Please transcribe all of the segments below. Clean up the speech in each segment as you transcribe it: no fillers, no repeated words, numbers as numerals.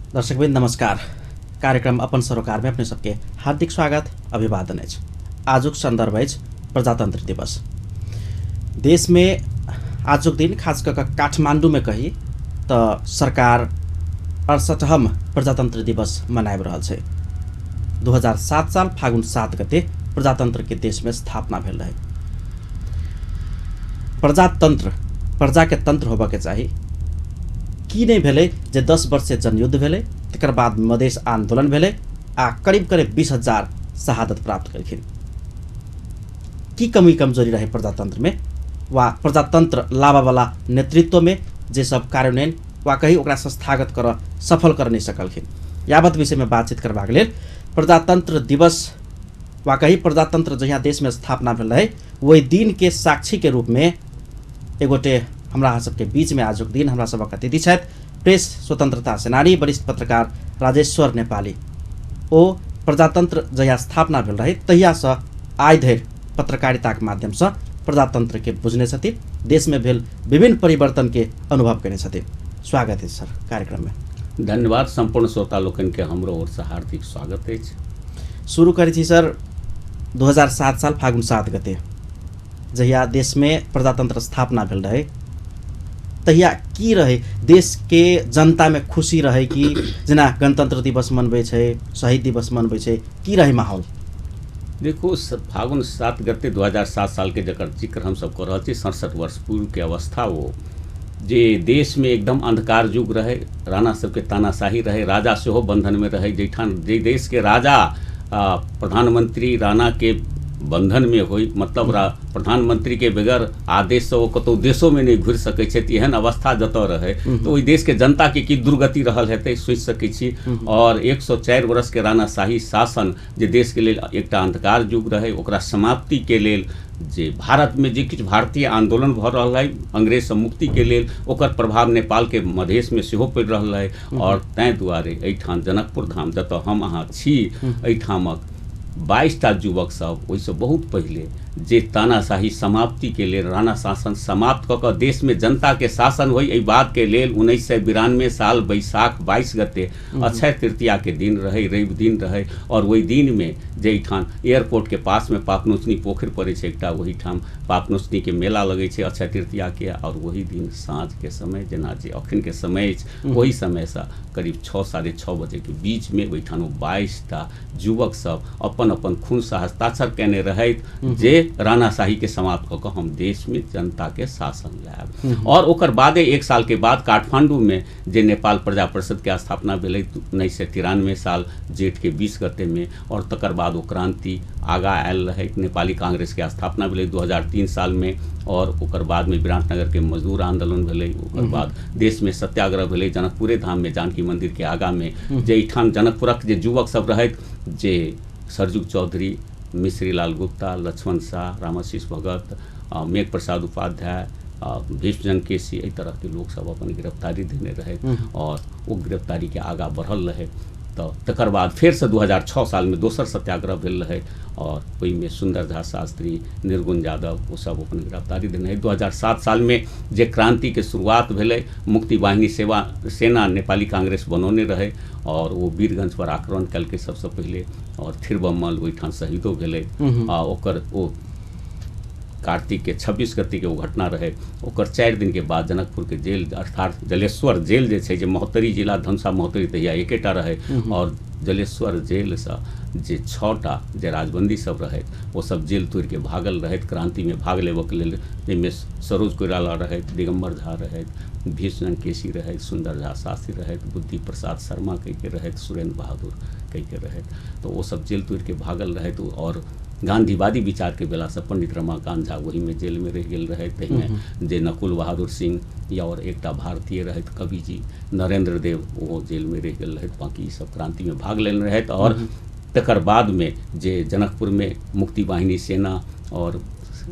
दर्शकवृन्द नमस्कार। कार्यक्रम अपन सरोकार में अपने सबके हार्दिक स्वागत अभिवादन है। आजुक संदर्भ है प्रजातंत्र दिवस। देश में आजुक दिन खास कर काठमांडू में कही तो सरकार 68हम प्रजातंत्र दिवस मनाइब रहल छै। 2007 साल फागुन 7 गते प्रजातंत्र के देश में स्थापना भेल रहे। प्रजातंत्र प्रजा के तंत्र होबा के चाही की नहीं भेले जे 10 वर्ष से जनयुद्ध भेले, तकर बाद मधेश आंदोलन भेले आ करीब 20,000 शहादत प्राप्त करखिन। की कमी कमजोरी रहे प्रजातंत्र में वा प्रजातंत्र लाभा वाला नेतृत्व में जे सब कार्यान्वयन वा कहीं ओकरा संस्थागत कर सफल कर नहीं सकलखिन। यावत विषय में बातचीत करबाक लेल प्रजातंत्र दिवस वा कहीं प्रजातंत्र जहाँ देश में स्थापना भेल रहे वही दिन के साक्षी के रूप में एगोटे हमरा सबके बीच में आजुक दिन हमरा सबक अतिथि छथि प्रेस स्वतंत्रता सेनानी वरिष्ठ पत्रकार राजेश्वर नेपाली। ओ प्रजातंत्र जहिया स्थापना भेल रहे तहिया से आइ धरि पत्रकारिता के माध्यम से प्रजातंत्र के बुझने छथिन, देश में भेल विभिन्न परिवर्तन के अनुभव करने छथिन। स्वागत है सर कार्यक्रम में। धन्यवाद। संपूर्ण श्रोता लोकन के हमरो ओर से हार्दिक स्वागत है। शुरू करी थी सर 2007 साल फागुन 7 गते जहिया देश में प्रजातंत्र स्थापना भेल रहे तहिया की रहे, देश के जनता में खुशी रहे कि जना गणतंत्र दिवस मनबै छै, शहीद दिवस मनबै छै, की रहे माहौल? देखो फागुन 7 गते 2007 साल के जकर जिक्र हम सब कर रहे छी, 67 वर्ष पूर्व के अवस्था वो जे देश में एकदम अंधकार युग रहे, राणा सबके तानाशाही रहे, राजा सेहो बंधन में रहे। जैठान जे देश के राजा प्रधानमंत्री राणा के बंधन में होई, मतलब प्रधानमंत्री के बगैर आदेश से वो कतौ देशों में नहीं घुर सकै छै, एहन अवस्था जतऽ रहे तो ओहि देश के जनता के की दुर्गति रहल हेतै सोचि सकै छी। और 104 वर्ष के राणाशाही शासन जे देश के लेल एकटा अंधकार युग रहे, ओकरा समाप्ति के लेल जे भारत में जे किछु भारतीय आंदोलन भऽ रहल है अंग्रेज से मुक्ति के लेल, ओकर प्रभाव नेपाल के मधेश में सेहो पड़ि रहल है। और तैं दुआरे एहिठाम जनकपुर धाम जतऽ हम अहाँ छी, एहिठामक 22टा युवक सब ओहिसँ बहुत पहले जे तानाशाही समाप्ति के लेल राणा शासन समाप्त कऽ देश में जनता के शासन होई, एहि बात के लेल 1992 साल बैसाख 22 गते अक्षय तृतीया के दिन रहे, रवि दिन रहे। और वही दिन में जेठाम एयरपोर्ट के पास में पापनोसनी पोखरि पड़े छै एकटा, वही ठाम पापनोसनी के मेला लगे छै अक्षय तृतीया के। और वही दिन साँझ के समय जेना जे अखन के समय वही समय से करीब 6 साढ़े 6 बजे के बीच में ओहिठाम 22टा युवक सब अपन अपन खून से हस्ताक्षर केने रहैत जे राणाशाही के समाप्त कऽ हम देश में जनता के शासन लायब। और ओकर बादे 1 साल के बाद काठमांडू में जे नेपाल प्रजा परिषद के स्थापना भेलै 1993 साल जेठ के 20 गते में। और तकर बाद वो क्रांति आगा आयल रहे, नेपाली कांग्रेस के स्थापना भेलै 2003 साल में। और ओकर बाद में विराटनगर के मजदूर आंदोलन भेलै, ओकर बाद देश में सत्याग्रह भेलै जनकपुरे धाम में जानकी मंदिर के आगा में। जे एहिठाम जनकपुरक जे युवक सब रहैत, जे सरजुग चौधरी, मिश्री लाल गुप्ता, लक्ष्मण शाह, रामाशीष भगत, मेघ प्रसाद उपाध्याय, भीष्मजन केसी, एहि तरह के लोग सब अपन गिरफ्तारी देने रहे और वो गिरफ्तारी के आगा बढ़ल रहे। तो तकर बाद फिर से 2006 साल में दोसर सत्याग्रह भेल रहे और ओहि में सुंदर झा शास्त्री, निर्गुण यादव वो सब अपन गिरफ्तारी देने रहे। 2007 साल में जे क्रांति के शुरुआत भेलै, मुक्ति वाहिनी सेना नेपाली कांग्रेस बनौने रहे और वो वीरगंज पर आक्रमण कल सबसे पहले। और थिरबम्मल ओहिठाम शहीदो भेलै। ओकर वो कार्तिक के 26 गते के वो घटना रहे। ओकर 4 दिन के बाद जनकपुर के जेल अर्थात जलेश्वर जेल जे छै, जे महोत्तरी जिला धनुषा महोत्तरी तहिया एकेटा रहे। और जलेश्वर जेल से जे 6टा जे राजबंदी सब रहे वो सब जेल तोड़ के भागल रहे क्रांति में भाग लेबऽ के लेल, जाहिमे सरोज कोइराला रहे, दिगंबर झा रहे, भीष्मजन केसी रहे, सुंदर झा शास्त्री रहे, बुद्धि प्रसाद शर्मा कहि के रहे, सुरेंद्र बहादुर कहि के रहे। तो वो सब जेल तोड़ के भागल रहे। तो और गांधीवादी विचार के बेला से पंडित रमाकांत झा वही में जेल में रह गेल रहे। तहिमे जे नकुल बहादुर सिंह या और एकटा भारतीय रहे कवि जी नरेंद्र देव वो जेल में रह गेल रहे। बाकी सब क्रांति में भाग लेने रहे। और तकर बाद में जे जनकपुर में मुक्ति वाहिनी सेना और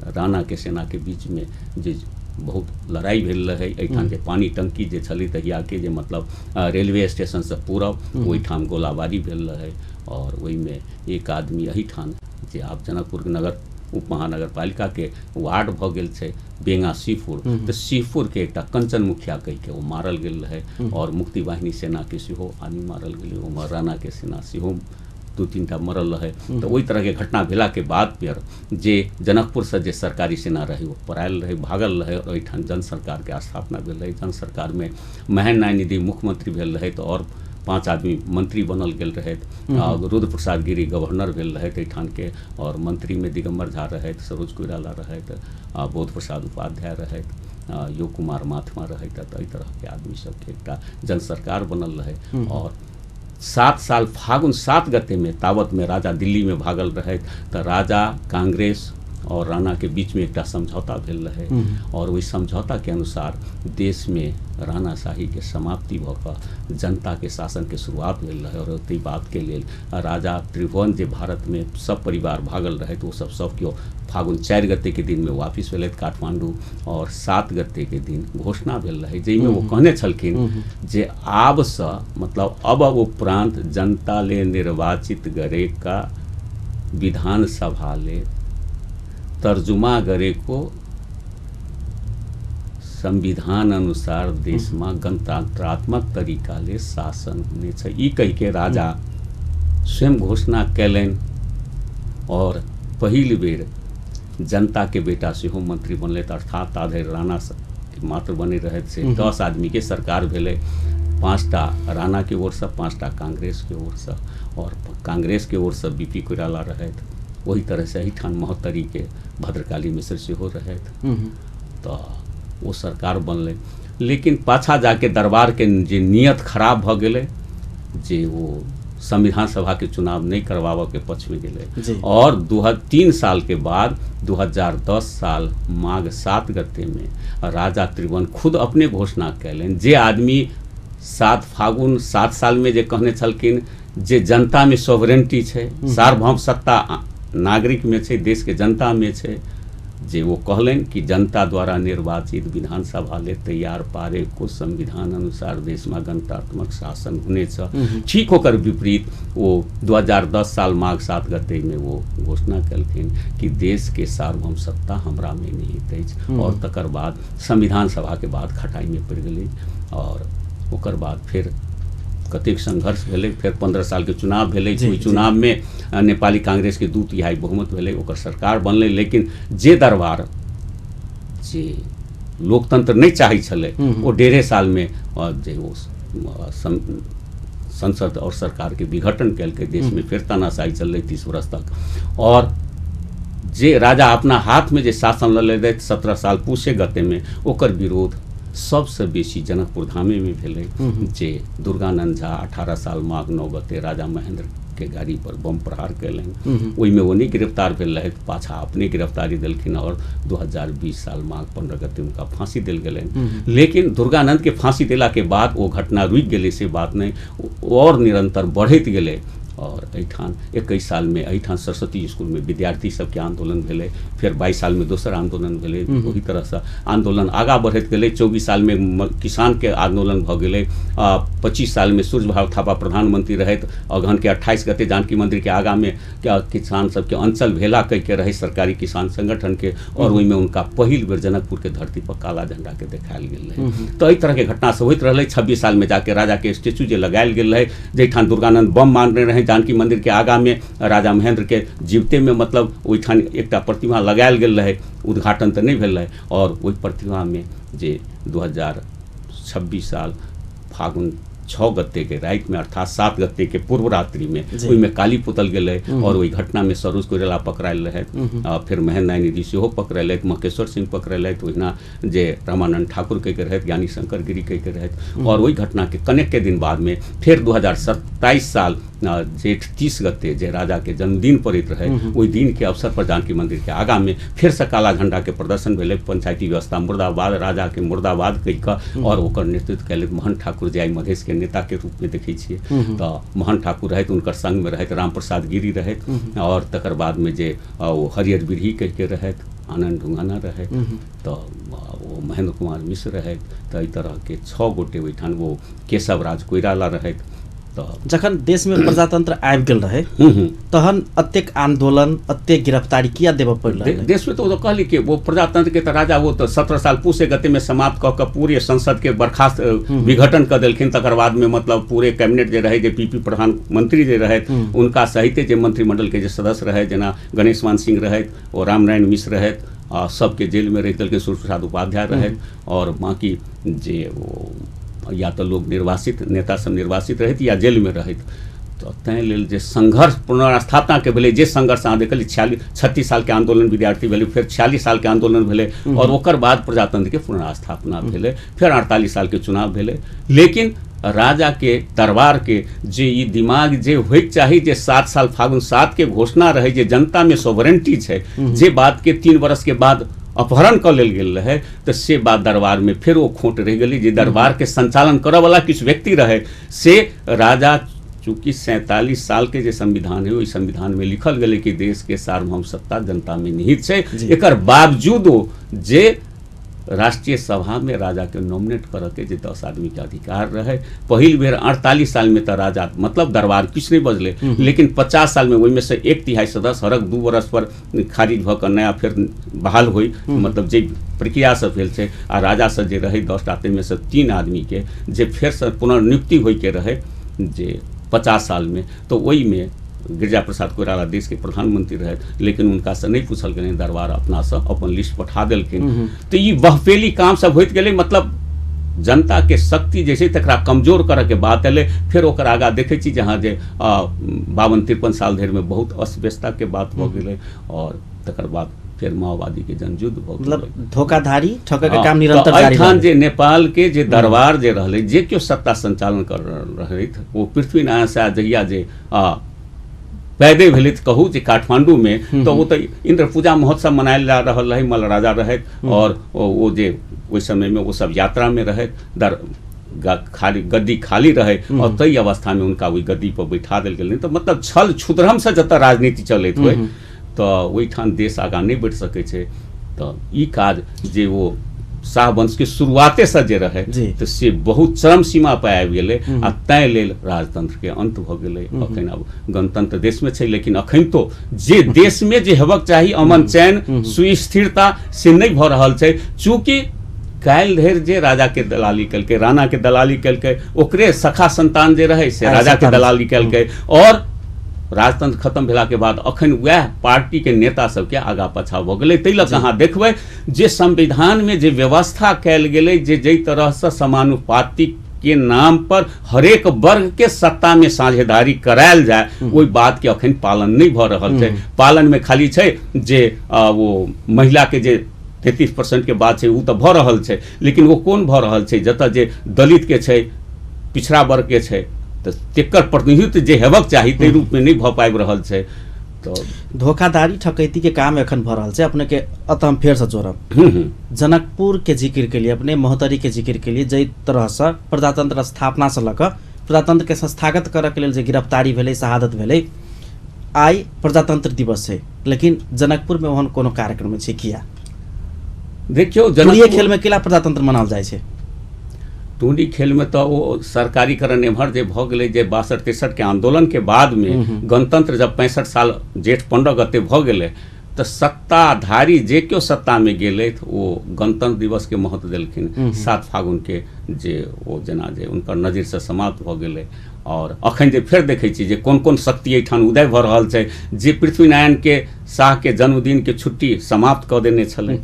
राणा के सेना के बीच में जे बहुत लड़ाई भेल रहे। एहिठाम जे पानी टंकी जे छलै तहिया के जे मतलब रेलवे स्टेशन से पूरब ओहिठाम गोलाबारी भेल रहे। और ओहि में एक आदमी एहिठाम जे आप जनकपुर नगर उप महानगर पालिका के वार्ड भऽ गेल छै बेंगा सीपुर, तऽ सीपुर के एकटा कंचन मुखिया कहि के ओ मारल गेल रहे, और मुक्ति वाहिनी सेना के सेहो आदमी मारल गेलै, ओहिमे राणा के सेना सेहो 2-3 टा मरल रहे। तो ओहि तरह के घटना भेला के बाद पर जे जनकपुर से जे सरकारी सेना रहे वो परायल रहे, भागल रहे, और एहिठाम जन सरकार के स्थापना भेल रहे। जन सरकार में महन न्याय निधि मुख्यमंत्री भेल रहे, और 5 आदमी मंत्री बनल गेल रहे। रुद्र प्रसाद गिरी गवर्नर भेल रहे एहिठाम के, और मंत्री में दिगंबर झा रहे, सरोज कोइराला रहे, बोध प्रसाद उपाध्याय रहे, योग कुमार माथमा रहे। तो एहि तरह के आदमी सबके एकटा जन सरकार बनल रहे। और 7 साल फागुन 7 गते में तावत में राजा दिल्ली में भागल रहे, तो राजा कांग्रेस और राणा के बीच में एक समझौता भेल रहे, और वही समझौता के अनुसार देश में राणाशाही के समाप्ति भऽ कऽ जनता के शासन के शुरुआत भेल रहे। और ओतहि बात के लेल राजा त्रिभुवन जे भारत में सब परिवार भागल रहे, तो वो सब केओ फागुन 4 गते के दिन में वापिस भेल काठमांडू, और 7 गते के दिन घोषणा भेल रहे, जाहिमे वो कहने छलखिन जे आब से मतलब अब उपरांत जनता ले निर्वाचित करे का विधानसभा ले तर्जुमा करे को संविधान अनुसार देश में गणतंत्रात्मक तरीका ले शासन होने छै, ई कहि के राजा स्वयं घोषणा कैलन। और पहिल बेर जनता के बेटा सेहो मंत्री बनले, अर्थात आधे राणा मात्र बने रहे से 10 आदमी के सरकार भेले, 5टा राणा के ओर से, 5टा कांग्रेस के ओर से, और कांग्रेस के ओर से बीपी कोइराला रहे। वही तरह से एहिठाम महोत्तरी के भद्रकाली मिश्र सेहो रहे, तो वो सरकार बनले। लेकिन पाछा जाके दरबार के जे नियत खराब भ गेले, जे वो संविधान सभा के चुनाव नहीं करवाबे के पक्ष में गेले, और 3 साल के बाद 2010 साल माघ 7 गते में राजा त्रिभुवन खुद अपने घोषणा कैलन, जे आदमी 7 फागुन 7 साल में जे कहने छलखिन जे जनता में सॉवरेंटी छै, सार्वभौम सत्ता नागरिक में छै, देश के जनता में छै, जे वो कहलन कि जनता द्वारा निर्वाचित विधानसभा ले तैयार पारे को संविधान अनुसार देश में गणतंत्रात्मक शासन होने छ। ठीक होकर विपरीत वो 2010 साल माघ 7 गते में वो घोषणा कलखिन कि देश के सार्वभौम सत्ता हमरा में निहित अछि, और तकर बाद संविधान सभा के बाद खटाई में पड़ गेलै, और ओकर बाद फिर कतेक संघर्ष भेलै, फिर 15 साल के चुनाव भेलै, ओहि चुनाव में नेपाली कांग्रेस के 2/3 बहुमत भेलै, ओकर सरकार बनलै। लेकिन जे दरबार जे लोकतंत्र नहीं चाहै छलै, वो 1.5 साल में जे वो संसद और सरकार के विघटन कैलकै, देश में फिर तानाशाही चललै 30 वर्ष तक। और जे राजा अपना हाथ में जे शासन लऽ लेथि 17 साल पूछे गते में, ओकर विरोध सबसे बेसी जनकपुर धामे में भेलै, जे दुर्गानंद झा 18 साल माघ 9 गते राजा महेंद्र के गाड़ी पर बम प्रहार कैलन, ओहिमे वो नहीं गिरफ्तार भेल रहे, पाछा अपने गिरफ्तारी देलखिन, और 2020 साल माघ 15 गते उनका फांसी देल गेलन। लेकिन दुर्गानंद के फांसी देला के बाद वो घटना रुकि गेलै, से बात नहीं, और निरंतर बढ़ैत गेलै। और एहिठाम 21 साल में एहिठाम सरस्वती स्कूल में विद्यार्थी सबके आंदोलन भेलै, फिर 22 साल में दोसर आंदोलन भेलै, वही तरह से आंदोलन आगा बढ़ैत गेलै। 24 साल में किसान के आंदोलन भऽ गेलै, 25 साल में सूर्य भाव थापा प्रधानमंत्री रहैत, अगहन के 28 गते जानकी मंदिर के आगा में किसान सबके अंचल भेला कहि के रहे सरकारी किसान संगठन के, और ओहिमे उनका पहिल बेर जनकपुर के धरती पर काला झंडा के देखायल गेल रहे। तो एहि तरह के घटना सब होइत रहलै। 26 साल में जाके राजा के स्टेचू जे लगायल गेल रहे, जहिठाम दुर्गानंद बम मारने रहे जानकी मंदिर के आगा में, राजा महेंद्र के जीवते में मतलब ओहिठाम एकटा प्रतिमा लगायल गेल रहे, उद्घाटन तो नहीं भेल रहे। और ओहि प्रतिमा में जे 2026 साल फागुन 6 गते के रात में, अर्थात 7 गते के पूर्व रात्रि में ओहिमे काली पुतल गेलै, और वही घटना में सरोज कोइराला पकड़ायल रहे, फिर महन न्याय निधि सेहो पकड़ेलथि, मकेश्वर सिंह पकड़ेलथि, ओहिना जे रामानंद ठाकुर कहि के रहथि, ज्ञानी शंकर गिरी कहि के रहथि। और वही घटना के कनेक के दिन बाद में फिर 2027 साल जेठ 30 गते जे राजा के जन्मदिन पड़ैत रहे, ओहि दिन के अवसर पर जानकी मंदिर के आगा में फिर से काला झंडा के प्रदर्शन भेलै, पंचायती व्यवस्था मुर्दाबाद, राजा के मुर्दाबाद कहि कऽ, और ओकर नेतृत्व कैलथि महन ठाकुर, जे आइ मधेश के नेता के रूप में देखै छियै। तो महन ठाकुर रहथि, उनकर संग में रहथि राम प्रसाद गिरी रहथि, और तकर बाद में जे हरियर बिरही कहि के रहथि, आनंद ढुंगाना रहे, तो वो महेंद्र कुमार मिश्र रहे। तो एहि तरह के 6 गोटे ओहिठाम, वो केशव राज कोइराला रहे, तो जखन देश में प्रजातंत्र आबि गेल रहे तहन अत्येक आंदोलन अत्येक गिरफ्तारी किया देव पड़ल देश में? तो कहली कि वो प्रजातंत्र के तो राजा वो तो 17 साल पूसे गति में समाप्त कऽ के पूरे संसद के बर्खास्त विघटन कर देलखिन। तकर बाद में मतलब पूरे कैबिनेट जे रहे, जे पीपी प्रधानमंत्री जे रहे, उनका सहित जे मंत्रिमंडल के जे सदस्य रहे, जेना गणेश मान सिंह रहे और रामनारायण मिश्र रहे, सबके जेल में रह देलखिन। सूर्य प्रसाद उपाध्याय रहे और बाकी जे वो या तो लोग निर्वासित नेता सब निर्वासित रहत या जेल में रहत। तो तैं लेल जे संघर्ष पुनर्स्थापना के भेलै, जे संघर्ष अहाँ देखलिए 36 साल के आंदोलन विद्यार्थी भेलै, फिर 46 साल के आंदोलन भेलै और ओकर बाद प्रजातंत्र के पुनर्स्थापना भेलै, फिर 48 साल के चुनाव भेलै। लेकिन राजा के दरबार के जे ई दिमाग जे होइक चाही, जे 7 साल फागुन 7 के घोषणा रहे, जे जनता में सोवरेंटी छै, जे बात के 3 वर्ष के बाद अपहरण कर लेल गेल रहे, तो से बात दरबार में फिर वो खोट रह गई। जे दरबार के संचालन करे वाला किछु व्यक्ति रहे, से राजा चूँकि 47 साल के जे संविधान है, वही संविधान में लिखल गए कि देश के सार्वभौम सत्ता जनता में निहित है। एकर बावजूदो जे राष्ट्रीय सभा में राजा के नॉमिनेट करे के जे 10 आदमी के अधिकार रहे, पहिल बेर 48 साल में तो राजा मतलब दरबार किछु नहीं बजले, लेकिन 50 साल में वही में से 1/3 सदस्य हरक 2 वर्ष पर खारिज भ के नया फिर बहाल हुई। मतलब जे प्रक्रिया सब भेल छै आ राजा से जे रहे 10 टा में से 3 आदमी के जे फिर से पुनर्नियुक्ति होई के रहे जे 50 साल में, तो वही में गिरिजा प्रसाद कोइराला देश के प्रधानमंत्री रहे, लेकिन उनका से नहीं पूछल गए, दरबार अपना से अपन लिस्ट पठा देलखिन। तो ये बहपेली काम सब होइत गेलै। मतलब जनता के शक्ति जैसे तकरा कमजोर करे के बात एले। फिर ओकर आगा देखे छी जहाँ जे 52-53 साल धरि में बहुत अस्वस्थता के बात भ गेलै और तकर बाद फिर माओवादी के जनयुद्ध भ गेलै। मतलब धोखाधड़ी ठके के काम निरंतर जारी रहलै। जे नेपाल के जे दरबार जे रहलै, जे केओ सत्ता संचालन कर रहलै, वो पृथ्वीनारायण शाह जहिया जे पैदे भेलै कहूँ जे काठमांडू में, तो वो तो इंद्र पूजा महोत्सव मनायल जा रहल रहे, मल राजा रहे और वो जे ओहि समय में वो सब यात्रा में रहे, खाली गद्दी खाली रहे और तई अवस्था में उनका वही गद्दी पर बैठा देल गेल। तो मतलब छल छुद्रम से जतऽ राजनीति चलैत हुए, तो ओहिठाम देश आगाँ नहीं बढ़ि सकै छै। तो ई काज जे वो शाहवंश के शुरुआते से जे रहे, तो से बहुत चरम सीमा पर आबि गेलै आ तैं लेल राजतंत्र के अंत भ गेलै। अखन अब गणतंत्र देश में छै, लेकिन अखन तो जे देश में जे हेबाक चाही अमन चैन सुस्थिरता से नहीं भ रहल छै। चूँकि काल्हि धरि जे राजा के दलाली केलकै, राणा के दलाली केलकै, ओकरे सखा संतान जे रहे से राजा के दलाली केलकै और राजतंत्र खत्म भेला के बाद अखन वह पार्टी के नेता सबके आगा पाछा भ गेलै। ताहि लऽ कऽ अहाँ देखबै जे संविधान में जे व्यवस्था कयल गेलै, जे जै तरह से समानुपातिक के नाम पर हरेक वर्ग के सत्ता में साझेदारी करायल जाए, ओहि बात के अखन पालन नहीं भ रहल छै। पालन में खाली छै जे वो महिला के जे 33% के बात छै, उ तऽ भ रहल छै, लेकिन वो कोन भ रहल छै जतऽ जे दलित के छै, पिछड़ा वर्ग के छै, तो तेकर प्रतिनिधित्व जे हेबाक चाही ताहि रूप में नहीं भ पाबि रहल छै। तो धोखाधड़ी ठकैती के काम एखन भ रहल छै। अपने के अतः हम फेर से जोड़ब, जनकपुर के जिक्र के लिए, अपने महोत्तरी के जिक्र के लिए, जै तरह से प्रजातंत्र स्थापना से लऽ कऽ प्रजातंत्र के संस्थागत करऽ के लेल जे गिरफ्तारी भेलै, शहादत भेलै, आइ प्रजातंत्र दिवस छै, लेकिन जनकपुर में ओहन कोनो कार्यक्रम छै किया? देखियो जनकपुर खेल में केला प्रजातंत्र मनाओल जाइ छै? टूंडी खेल में तो वो सरकारीकरण एम्हर जे भ गेलै, जे 62-63 के आंदोलन के बाद में गणतंत्र जब 65 साल जेठ 15 गते भ गेलै, तो सत्ताधारी जे केओ सत्ता में गेलै वो गणतंत्र दिवस के महत्व देलखिन। 7 फागुन के जे वो जेना जे उनकर नजर से समाप्त भ गेलै। और अखन जे फेर देखै छी जे कोन कोन शक्ति एहिठाम उदय भ रहल छै, जे पृथ्वीनारायण के शाह के जन्मदिन के छुट्टी समाप्त कऽ देने छलै,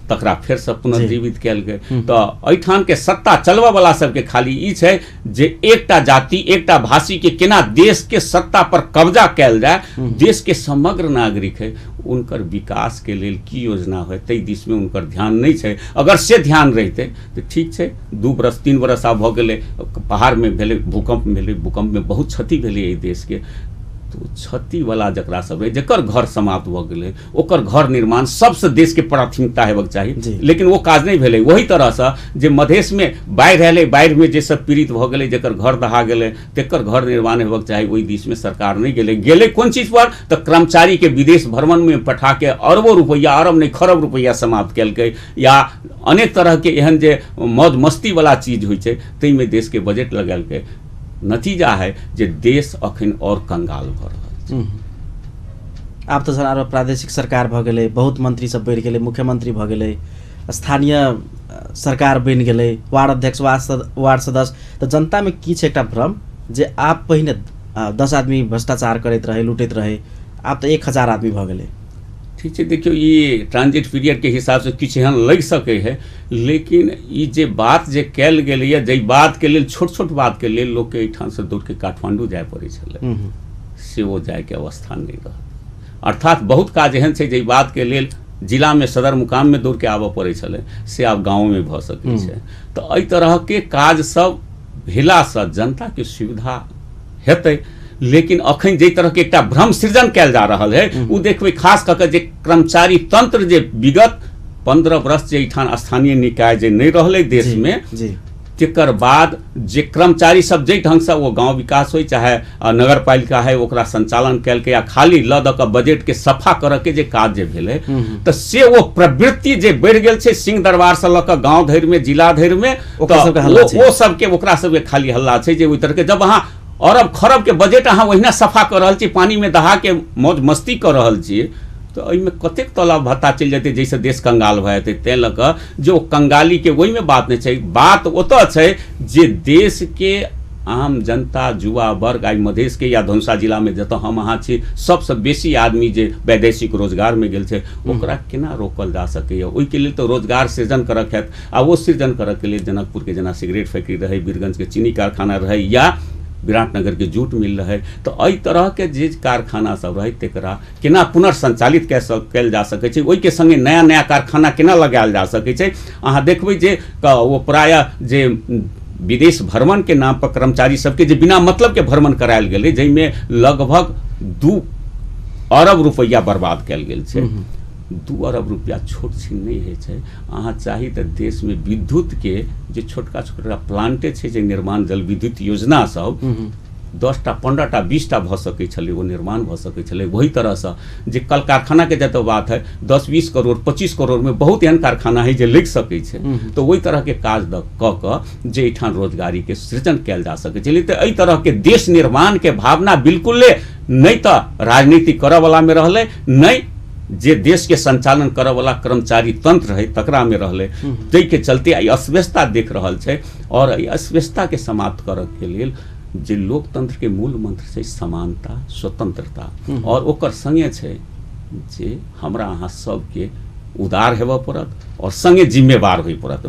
तकरा फिर से पुनर्जीवित कयल गेल। तो एहिठाम के सत्ता चलबऽ वाला सबके खाली ई छै जे एकटा जाति एकटा भाषी के केना देश के सत्ता पर कब्जा कयल जाए, देश के समग्र नागरिक है उनकर विकास के लेल की योजना है, ताहि दिश में उनकर ध्यान नहीं छै। अगर से ध्यान रहिते तो ठीक छै। 2 बरस 3 बरस आब भ गेलै, पहाड़ में भेलै भूकंप भेलै, भूकंप में बहुत क्षति भेलै एहि देश के। तो क्षति वाला जकरा सब है, जकर घर समाप्त भ गेलै, ओकर घर निर्माण सबसे देश के प्राथमिकता हेबाक चाही, लेकिन वो काज नहीं भेलै। वही तरह से जे मधेश में बाढ़ि एलै, बाढ़ि में जे सब पीड़ित भ गेलै, जकर घर दहा गेलै, तेकर घर निर्माण हेबाक चाही, ओहि दिश में सरकार नहीं गेलै। गेलै कोन चीज पर? तो कर्मचारी के विदेश भ्रमण में पठा के अरबों रुपैया, अरब नहीं खरब रुपैया समाप्त केलकै, या अनेक तरह के एहन जे मौज मस्ती वाला चीज होइ छै, ताहि में देश के बजट लगेलकै। नतीजा है जे देश अखन और कंगाल भऽ रहल छै। आब तऽ सर प्रादेशिक सरकार भऽ गेलै, बहुत मंत्री सब बढ़ि गेलै, मुख्यमंत्री भऽ गेलै, स्थानीय सरकार बनि गेलै, वार्ड अध्यक्ष, वार्ड सदस्य, तऽ जनतामे की छै एकटा भ्रम जे आब पहिने 10 आदमी भ्रष्टाचार करैत रहे, लूटैत रहे, आब तऽ 1000 आदमी भऽ गेलै। ठीक छै, देखियौ ई ट्रांजिट पीरियड के हिसाब से किछु एहन लग सकै है, लेकिन ई जे बात जे कयल गेलैए, जाहि बात के लेल छोट छोट बात के लेल लोग के एहिठाम से दौड़ के काठमांडू जाय पड़ै छलै, से ओ जाय के अवस्था नहीं रहल। अर्थात बहुत काज एहन छै जाहि बात के लेल जिला में सदर मुकाम में दौड़ के आबऽ पड़ै छलै, से आब गाँव में भऽ सकै छै। तऽ एहि तरह के काज सब भेलासँ जनता के सुविधा हेतै, लेकिन अखन जे तरह के एकटा भ्रम सृजन कयल जा रहल है, ओ देखबै खास कऽ के जे कर्मचारी तंत्र जे विगत 15 वर्ष जे एहिठाम स्थानीय निकाय जे नहीं रहलै देश में, तेकर बाद जे कर्मचारी सब जे ढंग से वो गांव विकास हो चाहे नगर पालिका है ओकरा संचालन कयल के, या खाली ल द के बजट के सफा करऽ के जे काज जे भेलै, तऽ से वो प्रवृत्ति जे बढ़ि गेल छै सिंह दरबार से लऽ कऽ गाँव धरि में, जिला धरि में, ओ सबके ओकरा सबके खाली हल्ला छै जे ओहि तरह के जब अहाँ अरब खरब के बजट अहाँ ओहिना सफा कर रहल छी, पानी में दहा के मौज मस्ती कर रहल छी, तो एहिमे कतेक तलब भत्ता चलि जेतै जैसे देश कंगाल भऽ जेतै। तैं लऽ कऽ जो कंगाली के ओहिमे बात नहीं छै, बात ओतऽ छै जे देश के आम जनता युवा वर्ग आई मधेश के या धनुषा जिला में जतऽ हम अहाँ छी सबसे बेसी आदमी जे वैदेशिक रोजगार में गेल छै, ओकरा केना रोकल जा सकैए। ओहिके लेल तऽ रोजगार सृजन करक हैत, आ वो सृजन करऽ के लेल जनकपुर के जेना सिगरेट फैक्ट्री रहे, बीरगंज के चीनी कारखाना रहे, या विराटनगर के जूट मिल रहे, तो एहि तरह के जे कारखाना सब रहे तेकरा केना पुनर्संचालित कयल जा सकै छै, ओहि के संगे नया नया कारखाना केना लगायल जा सकै छै। अहाँ देखबै जे वो प्रायः जे विदेश भ्रमण के नाम पर कर्मचारी सबके जे बिना मतलब के भ्रमण करायल गेलै, जाहिमे लगभग 2 अरब रुपैया बर्बाद कयल गेल छै। 2 अरब रुपया छोट छीन नहीं है छै। अहाँ चाही तऽ देश में विद्युत के जे छोटका छोटका प्लांटे छै जे निर्माण जल विद्युत योजना सब 10टा 15टा 20टा भऽ सकै छलै, वो निर्माण भऽ सकै छलै। वही तरह से जे कल कारखाना के जतऽ बात है 10-20 करोड़ 25 करोड़ में बहुत एहन कारखाना है जे लग सकै छै, तो वही तरह के काज कऽ कऽ जे एहिठाम रोजगारी के सृजन कयल जा सकै छै। तऽ एहि तरह के देश निर्माण के भावना बिल्कुले नहीं तऽ राजनीति करऽ वाला में रहलै, नहीं जे देश के संचालन करऽ वाला कर्मचारी तंत्र है तकरा में रहलै। ताहि के चलते आई अस्वस्थता देख रहल छै, और एहि अस्वस्थता के समाप्त करऽ के लेल जे लोकतंत्र के मूल मंत्र छै समानता, स्वतंत्रता, और ओकर संगे छै जे हमरा अहाँ सबके उदार हेबऽ पड़त और संगे जिम्मेवार होइ पड़त।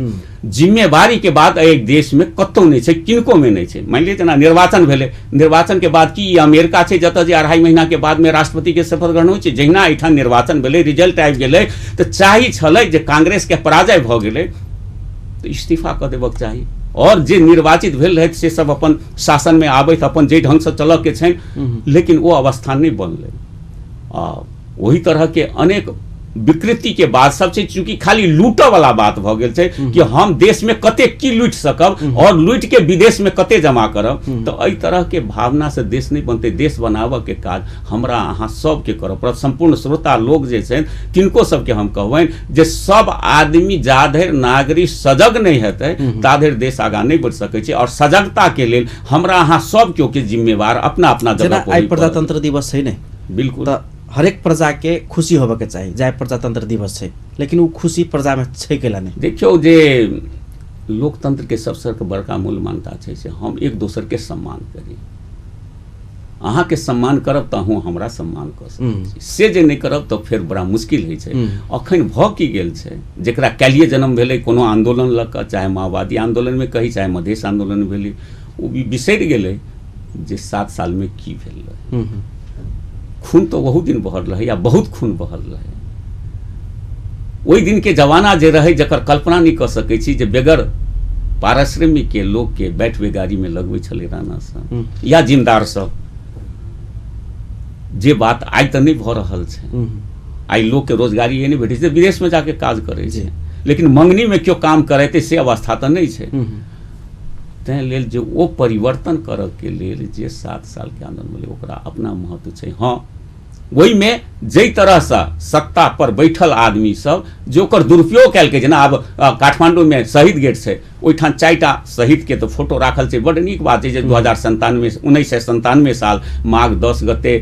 जिम्मेवारी के बाद एक देश में कतौ नहीं छै, किनको में नहीं छै। मान लिअ जेना निर्वाचन भेलै, निर्वाचन के बाद की अमेरिका छै जतऽ जे 2.5 महीना के बाद में राष्ट्रपति के शपथ ग्रहण होइ छै, जहिना एहिठाम निर्वाचन भेलै, रिजल्ट आबि गेलै, तऽ चाही छलै जे कांग्रेस के पराजय भऽ गेलै तऽ इस्तीफा कऽ देबक चाही, और जे निर्वाचित भेल रहथि से सब अपन शासन में आबैत अपन जे ढंग से चलऽ के छनि, लेकिन वो अवस्था नहीं बनलै। वही तरह के अनेक विकृति के बात सब छै, चूंकि खाली लूटऽ वाला बात भऽ गेल छै कि हम देश में कते की लूट सकब और लूट के विदेश में कते जमा करब। तो एहि तरह के भावना से देश नहीं बनते। देश बनाबऽ के काज हमरा अहाँ सबके करऽ पड़त। संपूर्ण श्रोता लोग जे छै तिनको सबके हम कहबनि जे सब आदमी जा धरि नागरिक सजग नहीं हेतै ता धरि देश आगाँ नहीं बढ़ि सकै छै, और सजगता के लेल हमरा अहाँ सब केओ के जिम्मेवार अपना अपना जगह पर। आई प्रजातंत्र दिवस छै ने, बिल्कुल हरेक प्रजा के खुशी होबे के चाहिए, जाय प्रजातंत्र दिवस छै, लेकिन वो खुशी प्रजा में छै केला नहीं। देखियो जे लोकतंत्र के सबसे बड़का मूल मान्यता छै से हम एक दोसर के सम्मान करी। अहाँ के सम्मान करब तऽ अहूँ हमरा सम्मान कऽ सकै छी, से जे नहीं करब तऽ फिर बड़ा मुश्किल होइ छै। अखन भऽ की गेल छै, जेकरा काल्हिए जन्म भेलै कोनो आंदोलन लऽ कऽ, चाहे माओवादी आंदोलन में कही चाहे मधेश आंदोलन भेलै, वो बिसरि गेलै जे 7 साल में की भेल रहै। खून तो बहुत दिन बहल रहे, या बहुत खून बहल रहे। ओहि दिन के जमाना जे रहे जकर कल्पना नहीं कर सकै छी, जे बेगर पारिश्रमिक के लोग के बैठवे गाड़ी में लगबै छलै राणा सब या जिमदार सब। जे बात आइ तऽ नहीं भऽ रहल छै। आइ लोग के रोजगारी ये नहीं भेटै छै, विदेश में जाके काज करै छै, लेकिन मंगनी में क्यों काम करेतै से अवस्था तऽ नहीं छै। तैं लेल जे ओ परिवर्तन करऽ के लेल जे 7 साल के आंदोलन भेलै ओकरा अपना महत्व छै। हाँ, वही में जई तरह से सत्ता पर बैठल आदमी सब जो ओकर दुरुपयोग कल के, जेना अब काठमांडू में शहीद गेट से ओठान 4टा शहीद के तो फोटो राखल है। बड़ नीक बात है जे 1997 साल माघ 10 गते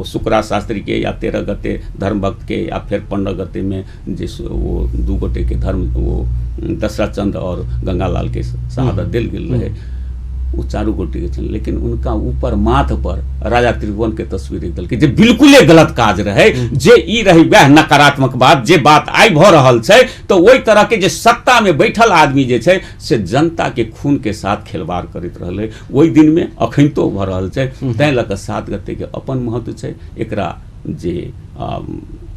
शुक्रा शास्त्री के या 13 गते धर्मभक्त के या फिर 15 गते में जिस वो 2 गोटे के धर्म वो दशरथ चंद्र और गंगालाल के शहादत दिल गेल रहे, वो 4 गोटे के छन, लेकिन उनका ऊपर माथ पर राजा त्रिभुवन के तस्वीर दल के जे बिल्कुल गलत काज रहे, जे ई रही वह नकारात्मक बात जे बात आई भ रहल छै। तो वही तरह के जे सत्ता में बैठल आदमी जे छै से जनता के खून के साथ खिलवाड़ करैत रहले, वही दिन में अखनितो भ रहल छै। तैं लऽ कऽ 7 गते के अपन महत्व छै। एकरा जे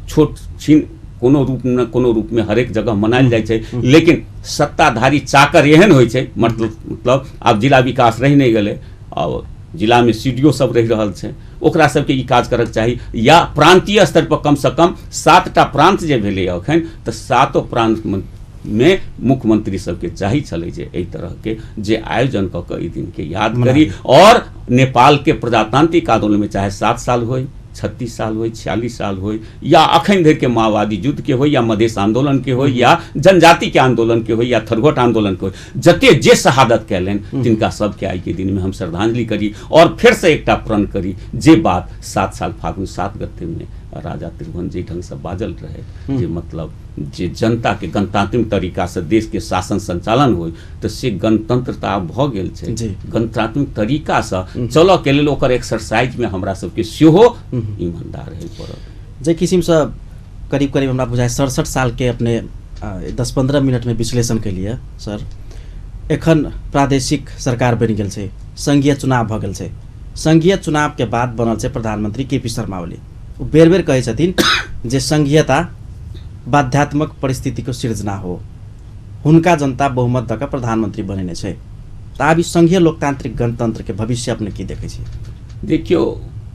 छोट छीन कोनो रूप में हरेक जगह मनायल जाइ छै, लेकिन सत्ताधारी चाकर एहन होइ छै, मतलब आब जिला विकास रहि नहीं गेलै, और जिला में सीडीओ सब रहि रहल छै, ओकरा सबके ई काज करक चाही, या प्रांतीय स्तर पर कम से कम 7टा प्रांत जे भेलै अखन, तऽ 7 प्रांत में मुख्यमंत्री सबके चाही छलै जे एहि तरह के जे आयोजन कऽ कऽ ई दिन के याद करी। और नेपाल के प्रजातांत्रिक आंदोलन में चाहे 7 साल होय, 36 साल हो, 46 साल हो, या अखन धरि के माओवादी युद्ध के हो, या मधेश आंदोलन के हो, या जनजाति के आंदोलन के हो, या थरघोट आंदोलन के हो, जते जे शहादत कैलन तिनका सबके आई के दिन में हम श्रद्धांजलि करी। और फिर से एकटा प्रण करी जे बात 7 साल फागुन 7 गते में राजा त्रिभुवन जी ढंग से बाजल रहे, जे मतलब जे जनता के गणतांत्रिक तरीका से देश के शासन संचालन हो, तो से गणतंत्रता भ गेल छै। गणतांत्रिक तरीका से चलऽ के लेल ओकर एक्सरसाइज में हमरा सबके सेहो ईमानदार रहे पड़त। जे किसिम से करीब करीब हमरा बुझाय 67 साल के अपने 10-15 मिनट में विश्लेषण के लिए सर, एखन प्रादेशिक सरकार बनि गेल छै, संघीय चुनाव भ गेल छै, संघीय चुनाव के बाद बनल छै प्रधानमंत्री केपी शर्मा ओली। वो बेर बेर कहै छथिन जे संघीयता बाध्यात्मक परिस्थिति को सिर्जना हो, हुनका जनता बहुमत दऽ कऽ प्रधानमंत्री बनेने छै। तऽ आब ई संघीय लोकतांत्रिक गणतंत्र के भविष्य अपने की देखै छी? देखियो,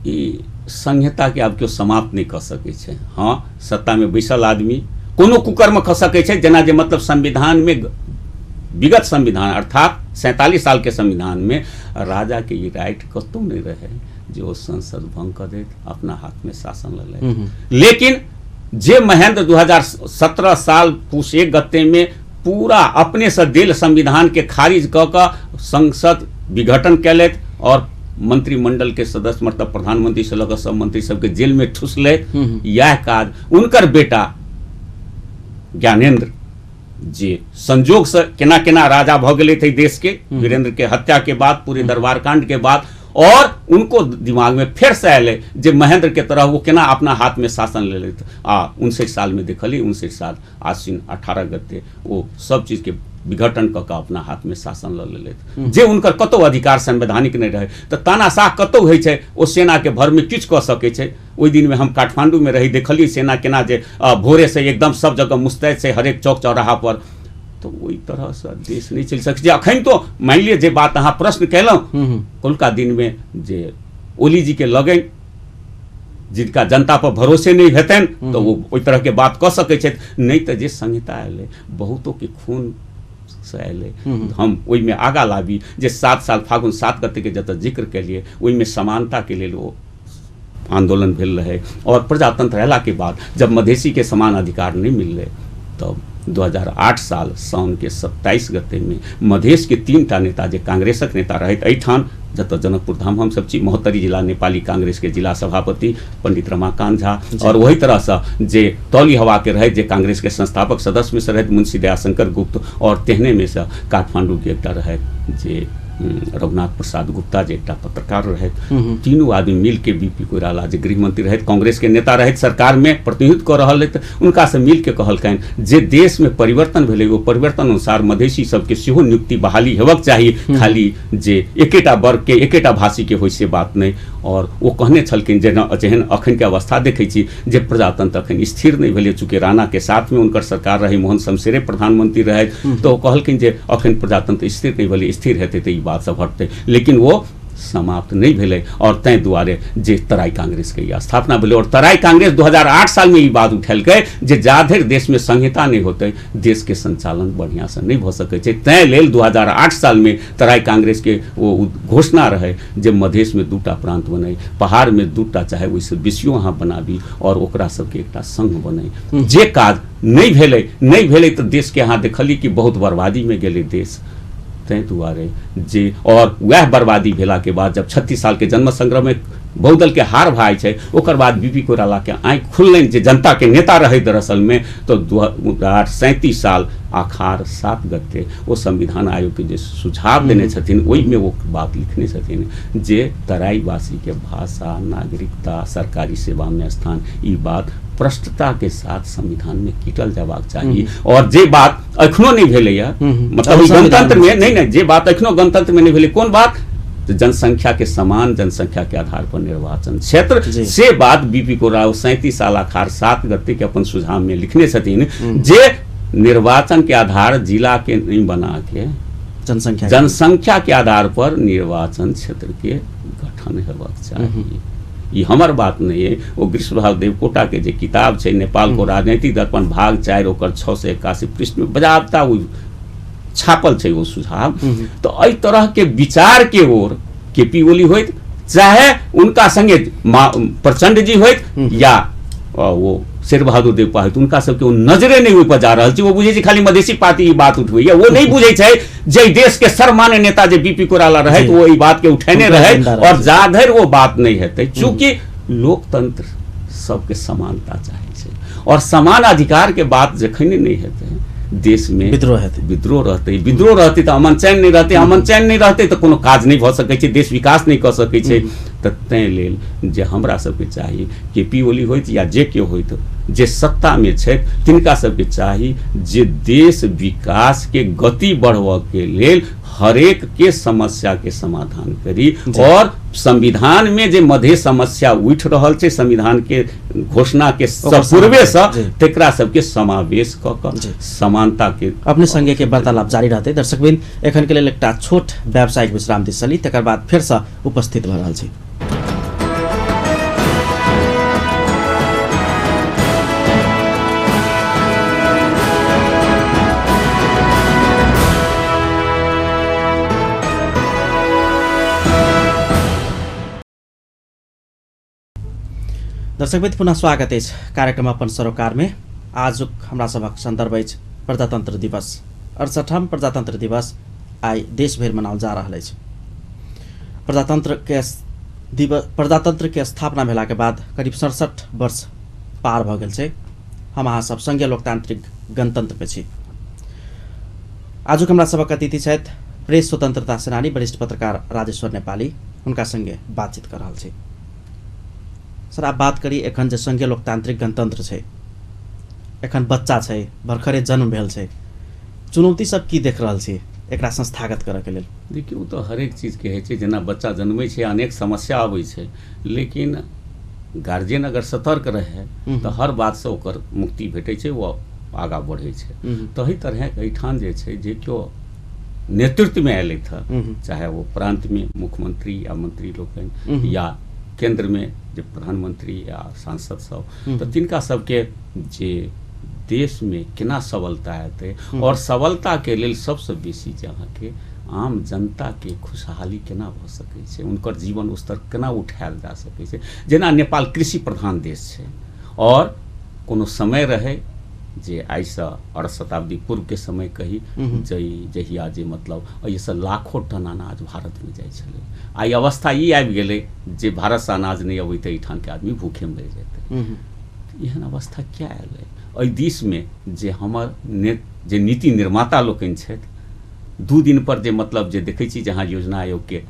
ई संहिता के आब केओ समाप्त नहीं कर सकै छै। हाँ, सत्ता में बैसल आदमी कोनो कुकर्म कऽ सकै छै, जेना जे मतलब संविधान में विगत संविधान अर्थात 47 साल के संविधान में राजा के ये राइट कतौ नहीं रहे जो संसद भंग कर दे, अपना हाथ में शासन ले ले। लेकिन जे महेंद्र 2017 साल पूस 1 गते में पूरा अपने से दिल संविधान के खारिज कऽ कऽ संसद विघटन कैलैथ और मंत्रिमंडल के सदस्य मतलब प्रधानमंत्री से लऽ कऽ सब मंत्री सबके जेल में ठुसलैथ, यह काज उनकर बेटा ज्ञानेंद्र जे संजोग से केना केना राजा भ गेले थे देश के, वीरेंद्र के हत्या के बाद, पूरे दरबार कांड के बाद, और उनको दिमाग में फिर से आए जे महेंद्र के तरह वो केना अपना हाथ में शासन ले लेते। 59 साल में देखली, 59 साल आश्विन 18 गते वो सब चीज के विघटन कऽ कऽ अपना हाथ में शासन लऽ लेते, जे उनकर कतौ अधिकार संवैधानिक नहीं रहे। तो तानाशाह कतौ होइ छै, ओ सेना के भर में किछु कऽ सकै छै। ओहि दिन में हम काठमांडू में रही, देखली सेना केना जे भोरे से एकदम सब जगह मुस्तैद से हरेक चौक चौराहा पर। तो वही तरह से देश नहीं चल सकते। अखन तो मान लिये जे बात अहाँ प्रश्न कैलहुँ, कोलका दिन में जे ओली जी के लगन जिनका जनता पर भरोसे नहीं हेतन, तो वो ओहि तरह के बात कऽ सकै छै। नहीं तो जे संहिता अयलै बहुतों के खून से अयलै, हम ओहि में आगा लाबी जे 7 साल फागुन 7 गते के जतऽ जिक्र केलिए, ओहि में समानता के लेल वो आंदोलन भेल रहे। और प्रजातंत्र अयला के बाद जब मधेसी के समान अधिकार नहीं मिलले, तब 2008 साल साउन के 27 गते में मधेश के 3टा नेता जे कांग्रेसक नेता रहैत एहिठाम जतऽ जनकपुर धाम हम सब छी, महोत्तरी जिला नेपाली कांग्रेस के जिला सभापति पंडित रमाकांत झा, और वही तरह से जे तौली हवा के रहे जे कांग्रेस के संस्थापक सदस्य में से रहैत मुंशी दयाशंकर गुप्त, और तेहने में से काठमांडू के एकटा रहैत जे रघुनाथ प्रसाद गुप्ता जे एकटा पत्रकार रहे, तीनों आदमी मिल के बीपी कोइराला जे गृह मंत्री रहे, कांग्रेस के नेता रहे, सरकार में प्रतिनिधित्व कर रहा है, उनका से मिल के कहलकन जे देश में परिवर्तन भेले वो परिवर्तन अनुसार मधेसी सबके सेहो नियुक्ति बहाली हेबाक चाहिए, खाली जे एकेटा वर्ग के एकेटा भाषी के होइ से बात नहीं। और वो कहने छलखिन जेहन अखन के अवस्था देखै छी जे प्रजातंत्र अखन स्थिर नहीं भेलै, चूँकि राणा के साथ में उनकर सरकार रही, मोहन शमशेरे प्रधानमंत्री रहे, तो कहलखिन जे अखन प्रजातंत्र स्थिर नहीं भेलै, स्थिर हेतै तो ई बात सब हटतै। लेकिन वो समाप्त नहीं भेलै और तै दुआरे जे तराई कांग्रेस के ई स्थापना भेलै और तराई कांग्रेस 2008 साल में ई बात उठेलकै जे जा धरि देश में संहिता नहीं होतै देश के संचालन बढ़िया से नहीं भ सकै छै। तैं लेल 2008 साल में तराई कांग्रेस के वो घोषणा रहे जे मधेश में 2टा प्रांत बनै, पहाड़ में 2टा चाहे ओइसे बेसियो अहाँ बनाबी और ओकरा सबके एकटा संघ बनै। जे काज नहीं भेलै तो देश के अहाँ देखली कि बहुत बर्बादी में गेलै देश। तैं दुआरे जे और वह बर्बादी भेला के बाद जब 36 साल के जन्म संग्राम में बहुदल के हार भाई छै ओकर बाद बीपी कोइराला के आँखि खुललनि जे जनता के नेता रहे दरअसल में तो 37 साल आखार 7 गते वो संविधान आयोग के जे सुझाव देने छथिन ओहि में वो बात लिखने छथिन जे तराई वासी के भाषा, नागरिकता, सरकारी सेवा में स्थान ई बात प्रष्टता के साथ संविधान में कीटल जबाक चाहिए। और जे बात अखनो नहीं भेलैया मतलब गणतंत्र में नहीं जे बात अखनो गणतंत्र में नहीं भेलै कोन बात तो जनसंख्या के समान जनसंख्या के आधार पर निर्वाचन क्षेत्र से बात बीपी कोइराला 37 साल आखार 7 गते के अपन सुझाव में लिखने छथिन जे निर्वाचन के आधार जिला के नहीं बना के जनसंख्या के आधार पर निर्वाचन क्षेत्र के गठन हेबाक चाहिए। ये हमर बात नहीं है, वो ग्रीष्मप्रसाद देवकोटा के जे किताब छै नेपाल को राजनीतिक दर्पण भाग 4 ओकर 681 पृष्ठ में बजाबता वो छापल छै वो सुझाव। तो एहि तरह के विचार के ओर केपी ओली होइत चाहे उनका संगे प्रचंड जी होइत या वो शेर बहादुर देवपा होइत उनका सबके नजरे नहीं ओहि पर जा रहल छै। वो बुझे छै खाली मधेसी पार्टी ई बात उठबैया, वो नहीं बुझे छै जे देश के सर्वमान्य नेता जे बीपी कोइराला रहे वो ई बात के उठेने रहे और जा धरि वो बात नहीं हेतै चूंकि लोकतंत्र सबके समानता चाहे छै और समान अधिकार के बात जखन नहीं हेतै देश में विद्रोह रहते तो अमन चैन नहीं रहते तो कोनो काज नहीं भ सकै छै, देश विकास नहीं कर सकै छै। तैं लेल जे हमरा सबके चाही केपी ओली होइत या जे केओ होइत जे सत्ता में छै तिनका सबके चाही जे देश विकास के गति बढ़वा के लेल हरेक के समस्या के समाधान करी और संविधान में जे मधे समस्या उठ रहल छै संविधान के घोषणा के पूर्वे से तेकरा सबके समावेश क के समानता के अपने संगे के वार्तालाप जारी रहते। दर्शकबिन एखन के लेल एकटा छोट व्यावसायिक विश्राम दिसली तकर बाद फिर से उपस्थित भ रहल छी। दर्शकबिन पुनः स्वागत अछि कार्यक्रम अपन सरोकार में। आज हमरा सबक संदर्भ अछि प्रजातंत्र दिवस 68वां प्रजातंत्र दिवस आई देश भर मनाओल जा रहा है। प्रजातंत्र के स्थापना भेला के बाद करीब 67 वर्ष पार भ गेल छै। हम अहाँ सब संघीय लोकतांत्रिक गणतंत्र पे छी। आज हमरा सबक अतिथि छथि प्रेस स्वतंत्रता सेनानी वरिष्ठ पत्रकार राजेश्वर नेपाली, उनका संगे बातचीत कर रहल छी। सर आप बात करी एखन जे संघीय लोकतांत्रिक गणतंत्र छै एखन बच्चा छै भरखरे जन्म भेल छै, चुनौती सब की देख रहल छी एकरा संस्थागत करऽ के लेल? देखिए वो तो हरेक चीज के है जेना बच्चा जन्मै छै अनेक समस्या आबै छै, लेकिन गार्जियन अगर सतर्क रहे तो हर बात से ओकर मुक्ति भेटै छै, वो आगा बढ़ै छै। तही तरह एहिठाम जे छै जे केओ नेतृत्व में एलै था चाहे वो प्रांत में मुख्यमंत्री या मंत्री लोकनि या केंद्र में जो प्रधानमंत्री या सांसद सब तो तिनका सबके जे देश में केना सबलता हेतै और सबलता के लेल सबसे बेसी जे अहाँके आम जनता के खुशहाली केना भ सकै छै, उनकर जीवन स्तर केना उठायल जा सकै छै। जेना नेपाल कृषि प्रधान देश छै और कोनो समय रहे जे आइसँ 8 शताब्दी पूर्व के समय कही जहिया जे मतलब एहिसँ लाखों टन अनाज भारत में जाइ छलै। आई अवस्था ई आबि गेलै जे भारत से अनाज नहीं अबैते एहिठाम के आदमी भूखे मरि जेतै। एहन अवस्था क्या एलै? एहि दिस में जे हमर जे नीति निर्माता लोकनि छथि 2 दिन पर जे मतलब जे देखै छी जहाँ योजना आयोग के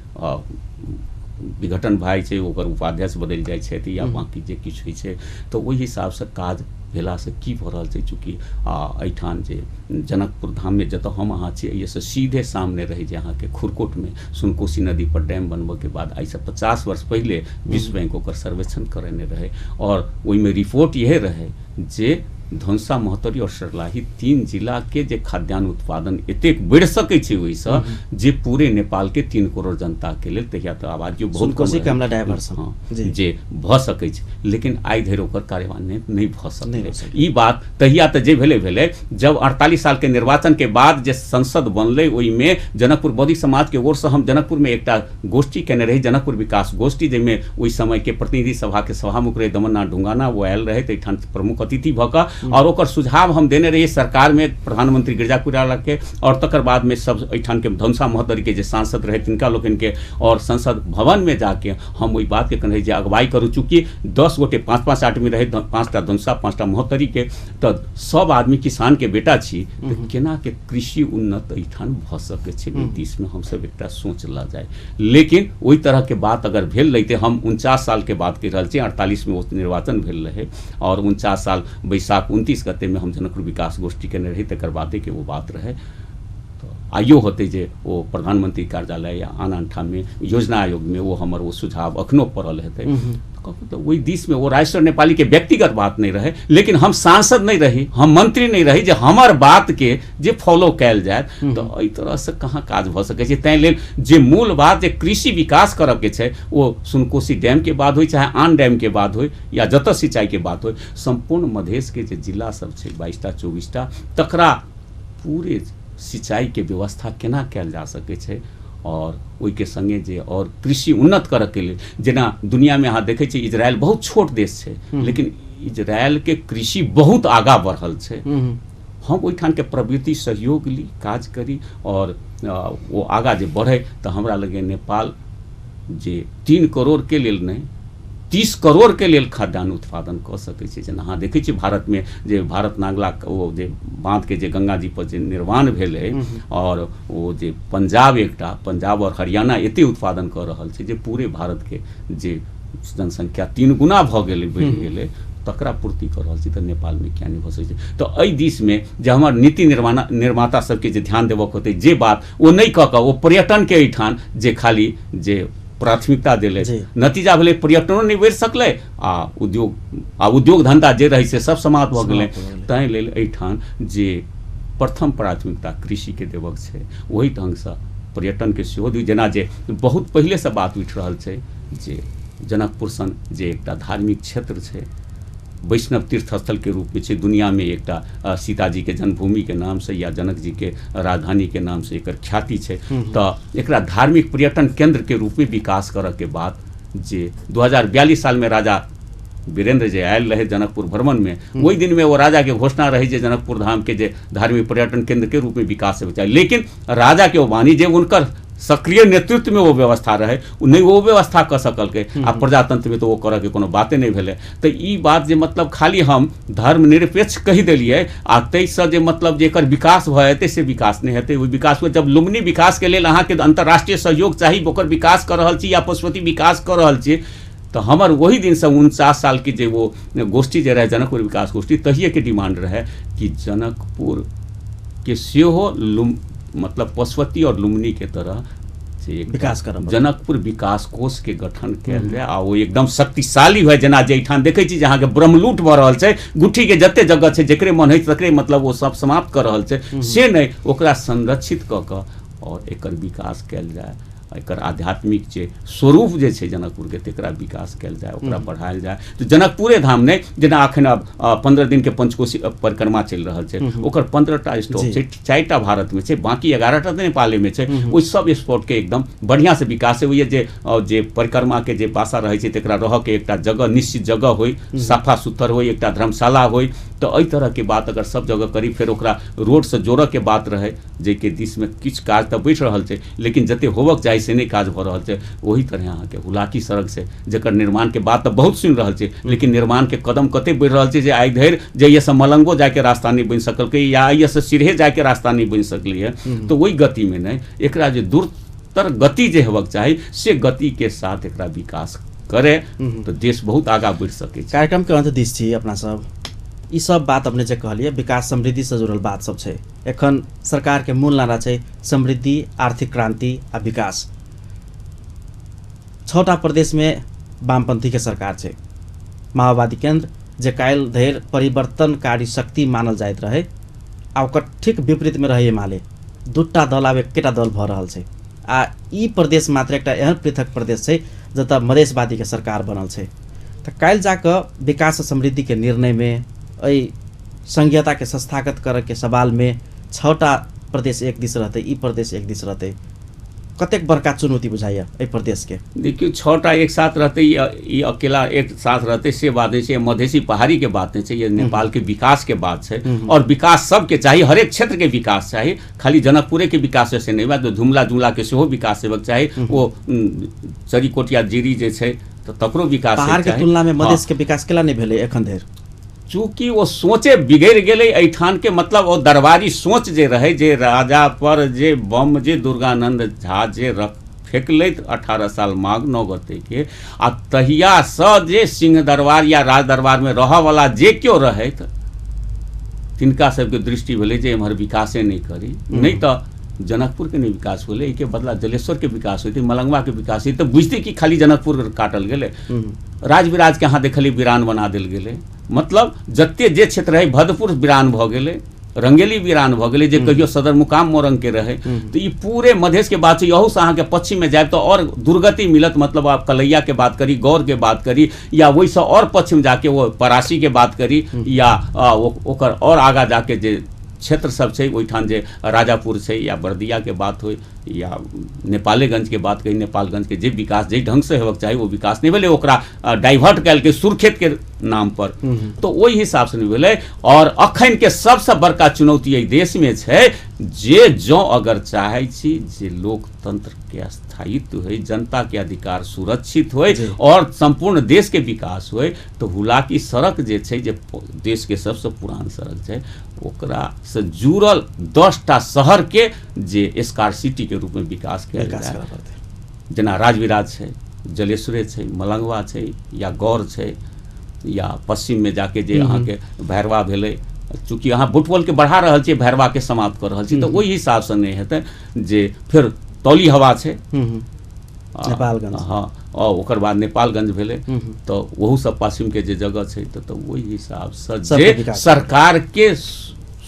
विघटन भए छै ओकर उपाध्यक्ष बदलि जाइ छथि या बाकी जे किछु होइ छै तो ओहि हिसाब से काज भेला से की भ रहल छै। चूँकि एहिठाम जे जनकपुर धाम में जतऽ हम अहाँ छी एहिसँ सीधे सामने रही जे अहाँके खुरकोट में सुनकोशी नदी पर डैम बनबऽ के बाद आइसँ 50 वर्ष पहले विश्व बैंक ओकर सर्वेक्षण करेने रहे और ओहिमे रिपोर्ट यह रहे जे धनुषा महोत्तरी और सर्लाही 3 जिला के जे खाद्यान्न उत्पादन एतेक बढ़ि सकै छै ओहिसँ जे पूरे नेपाल के 3 करोड़ जनता के लेल तहिया तऽ आबादियो बहुत कोशी कम कमला रहै। डायवर्सन हाँ, जे भऽ सकै छै, लेकिन आइ धरि ओकर कार्यन्वयन नहीं भऽ सकलै। ई बात तहिया तऽ जे भेलै जब 48 साल के निर्वाचन के बाद जे संसद बनलै, ओहिमे जनकपुर बौद्धिक समाज के ओर से हम जनकपुर में एकटा गोष्ठी केने रही, जनकपुर विकास गोष्ठी, जाहिमे ओहि समय के प्रतिनिधि सभा के सभामुख रहे दमननाथ ढुंगाना, वो आयल रहे एहिठाम प्रमुख अतिथि भऽ कऽ, और ओकर सुझाव हम देने रहिए सरकार में प्रधानमंत्री गिरिजा कोइराला के, और तकर बाद में सब एहिठाम के धनुषा महोत्तरी के जे सांसद रहे तिनका लोकनि के, और संसद भवन में जाके हम ओहि बात के कहने रही जे अगुवाई करू, चूँकि 10 गोटे 5-5 आदमी रहे, 5टा धनुषा 5टा महोत्तरी के, तऽ सब आदमी किसान के बेटा छी, तऽ केना के कृषि उन्नत एहिठाम भऽ सकै छै, नीतीश में हमसब एकटा सोच ल जाए। लेकिन ओहि तरह के बात अगर भेल रहिते, हम 49 साल के बात कहि रहल छी, 48 में ओ निर्वाचन भेल रहे, और 49 साल बैसाख 29 गते में हम जनकपुर विकास गोष्ठी केने रही, तकर बादे के वो बात रहे। आइयो होते जे वो प्रधानमंत्री कार्यालय या आन ठाम में योजना आयोग में वो हमर वो सुझाव अखनो पड़ल हेतै, तो वही दिश में वो राष्ट्र नेपाली के व्यक्तिगत बात नहीं रहे, लेकिन हम सांसद नहीं रही, हम मंत्री नहीं रही जे हमर बात के जे फॉलो कैल जाए, तो एहि तरह से कहाँ काज भऽ सकै छै। तैं लेल जे मूल बात जे कृषि विकास करऽ के छै, वो सुनकोशी डैम के बाद होय चाहे आन डैम के बाद होय या जतऽ सिंचाई के बात होय, संपूर्ण मधेश के जे जिला सब छै 22टा 24टा, तकरा पूरे सिंचाई के व्यवस्था केना कैल जा सकै छै, और ओहि के संगे जे और कृषि उन्नत करऽ के लेल, जेना दुनिया में अहाँ देखै छियै इजरायल बहुत छोट देश छै, लेकिन इजरायल के कृषि बहुत आगा बढ़ल छै। हम ओहिठाम के प्रवृत्ति सहयोग ली, काज करी, और वो आगा जे बढ़े, तऽ हमरा लगे नेपाल जे 3 करोड़ के लेल नहीं 30 करोड़ के लेल खाद्यान्न उत्पादन कऽ सकै छै। जेना अहाँ देखै छियै भारत में जे भारत नागला वो जे बांध के जे गंगा जी पर जे निर्माण भेलै, और वो जे पंजाब और हरियाणा एते उत्पादन कऽ रहल छै जे पूरे भारत के जे जनसंख्या 3 गुना भऽ गेलै, बढ़ि गेलै, तकरा पूर्ति कऽ रहल छी, तऽ नेपाल में किया नहीं भऽ सकै छै। तऽ एहि दिश में जे हमर नीति निर्माता सबके जे ध्यान देबऽ होतै, जे बात वो नहीं कऽ कऽ वो पर्यटन के एहिठाम जे खाली जे प्राथमिकता देले, नतीजा भेलै पर्यटनो नहीं बढ़ि सकलै, आ उद्योग धंधा जे रही से सब समाप्त भऽ गेलै। तैं लेल एहिठाम जे प्रथम प्राथमिकता कृषि के देबक छै, वही ढंग से पर्यटन के सेहो दी। जेना जे बहुत पहले से बात उठि रहल छै जे जनकपुर सन जे एकटा धार्मिक क्षेत्र छै, वैष्णव तीर्थ स्थल के रूप में छै, दुनिया में एकटा सीताजी के जन्मभूमि के नाम से या जनक जी के राजधानी के नाम से एकर ख्याति छै, तऽ एकरा धार्मिक पर्यटन केंद्र के रूप में विकास करऽ के बाद जे 2042 साल में राजा वीरेंद्र जे आयल रहे जनकपुर भ्रमण में, वही दिन में वो राजा के घोषणा रही जे जनकपुर धाम के जे धार्मिक पर्यटन केंद्र के रूप में विकास होना चाहिए, लेकिन राजा के वाणी जे उनकर सक्रिय नेतृत्व में वो व्यवस्था रहे, नहीं वो व्यवस्था कर सकलकै, आ प्रजातंत्र में तो वो करऽ के कोनो बाते नहीं भेलै। तो ई बात जे मतलब खाली हम धर्मनिरपेक्ष कहि देलियै, आ ताहिसँ जे मतलब जे एकर विकास भऽ जेतै से विकास नहीं हेतै। ओहि विकास में जब लुम्बिनी विकास के लेल अहाँके अंतर्राष्ट्रीय सहयोग चाही, ओकर विकास कर रहल छी या पशुपति विकास कर रहल छी, तो हमर वही दिन से 49 साल की जे वो गोष्ठी जे रहे जनकपुर विकास गोष्ठी, तहिए के डिमांड रहे कि जनकपुर के सेहो मतलब पशुपति और लुम्बिनी के तरह से विकास करब, जनकपुर विकास कोष के गठन कैल जाए, आ वो एकदम शक्तिशाली हुए। जेना जे एहिठाम देखै छी जहाँ के ब्रह्मलूट भऽ रहल छै, गुट्ठी के जते जगह छै जेकरे मन होइ तकरे मतलब वो सब समाप्त कर रहल छै, से नहीं ओकरा संरक्षित कऽ कऽ और एकर विकास कैल जाए, एकर आध्यात्मिक जे स्वरूप जे छै जनकपुर के तकरा विकास कैल जाए, ओकरा बढ़ायल जाए। तो जनकपुरे धाम नहीं, जेना अखन अब 15 दिन के पंचकोशी परिक्रमा चलि रहल छै, ओकर 15टा स्टॉप छै, 4टा भारत में छै, बाकी 11टा नेपाले में छै, ओहि सब स्पॉट के एकदम बढ़िया से विकास होइए। जे परिक्रमा के जे पासा रहे छै तकरा रह के एकटा जगह निश्चित जगह होय, साफा सुथर होय, एकटा धर्मशाला होय, तो एहि तरह के बात अगर सब जगह करी, फिर ओकरा रोड से जोड़ऽ के बात रहे, जे के दिश में किछु काज तऽ बढ़ि रहल छै, लेकिन जते होबक चाही से नहीं काज भऽ रहल छै। वही तरह अहाँ के हुलाकी सड़क से जकर निर्माण के बात तऽ बहुत सुनि रहल छै, लेकिन निर्माण के कदम कते बढ़ि रहल छै जे आइ धरि जे से मलंगो जाके रास्ता नहीं बनि सकलकै, या आइ से सिरहे जाके रास्ता नहीं बनि सकलै है, तो वही गति में नहीं एकरा जे दूरतर गति जे हेबाक चाही से गति के साथ एकरा विकास करे, तो देश बहुत आगा बढ़ि सकै छै। कार्यक्रम के अंत दिस छी अपना सब, ई सब बात अपने जे कहलिए विकास समृद्धि से जुड़ल बात सब छै। एखन सरकार के मूल नारा छै समृद्धि, आर्थिक क्रांति आ विकास। 6टा प्रदेश में वामपंथी के सरकार छै, माओवादी केंद्र जे काल्हि धरि परिवर्तनकारी शक्ति मानल जाइत रहे आ ओकर ठीक विपरीतमे रहे एमाले। दूटा दल आब एकेटा दल भऽ रहल छै आ ई प्रदेश मात्र एकटा एहन पृथक प्रदेश छै जतऽ मधेशवादीके सरकार बनल छै। तऽ काल्हि जाकऽ विकास आ समृद्धिके निर्णयमे एहि संघीयताके संस्थागत करैके सवालमे 6टा प्रदेश एक दिस रहतै, ई प्रदेश एक दिस रहतै, कतेक बड़का चुनौती बुझाइए एहि प्रदेशके? देखियो 6टा एक साथ रहते, ये अकेला एक साथ रहते से बात नहीं है। मधेसी पहाड़ी के बात नहीं है, ये नेपाल के विकास के बात है। और विकास सबके चाहिए, हरेक क्षेत्र के विकास चाहिए, खाली जनकपुरे के विकास से नहीं बात। धुमला जुमला के सेहो विकास हेबाक चाही, वो चरीकोट या जीरी जे छै तो तकरो विकास पहाड़ के तुलना में मधेश के विकास केला नहीं भेलै एखन धरि? चूँकि वो सोचे बिगड़ गेलै एहिठान के, मतलब वो दरबारी सोच जे रहे, जे राजा पर जे बम जे दुर्गानंद झा जे फेंकलैथ 18 साल माघ 9 गते के, आ तहिया सँ जे सिंह दरबार या राज दरबार में रहऽ वाला जे क्यों रहैत तिनका सबके दृष्टि भेलै जे एम्हर विकासे नहीं करी, नहीं तो जनकपुर के नहीं विकास होले, एके बदला जलेश्वर के विकास होते, मलंगवा के विकास होते। तो बुझते कि खाली जनकपुर काटल गेले, राज विराज के अहाँ देखली वीरान बना देल गेले। मतलब जते जे क्षेत्र है, भदपुर वीरान भ गेले, रंगेली वीरान भ गेले, जे कहियो सदर मुकाम मोरंग के रहे। तो ये पूरे मधेश के बात छै। यहू से अहाँ के पश्चिम में जाए तो और दुर्गति मिलत, मतलब आप कलैया के बात करी, गौर के बात करी, या वही से और पश्चिम जाके वो परासी के बात करी, या ओकर और आगा जाके जे क्षेत्र सब छै ओहिठाम जे राजापुर छै या बर्दिया के बात हो, या नेपालेगंज के बात कही, नेपालगंज के जे विकास जे ढंग से हेबाक चाही वो विकास नहीं भेलै, ओकरा डाइवर्ट कैल के सुरखेत के नाम पर, तो ओहि हिसाब से नहीं भेलै। और अखन के सबसे बड़का चुनौती एहि देश में छै, जे जो अगर चाहे छी जे लोकतंत्र के स्थायित्व हो, जनता के अधिकार सुरक्षित हो और संपूर्ण देश के विकास हो, तो हुलाकी सड़क जे छै, जे देश के सबसे पुरान सड़क छै, ओकरा से जुड़ल 10टा शहर के जे स्कार्सिटी के रूप में विकास कयल जाय। जेना राजविराज छै, जलेश्वरे छै, मलंगवा छै, या गौर छै, या पश्चिम में जाके जे अहाँ के भैरवा भेलै। चूँकि अहाँ बुटवल के बढ़ा रहल छियै, भैरवा के समाप्त कर रहल छी, तो ओहि हिसाब से नहीं हेतै। जे फिर तौली हवा छै, नेपालगंज, हाँ, और ओकर बाद नेपालगंज भेलै, तो वहू सब पश्चिम के जे जगह छै, तो वही हिसाब से जे सरकार के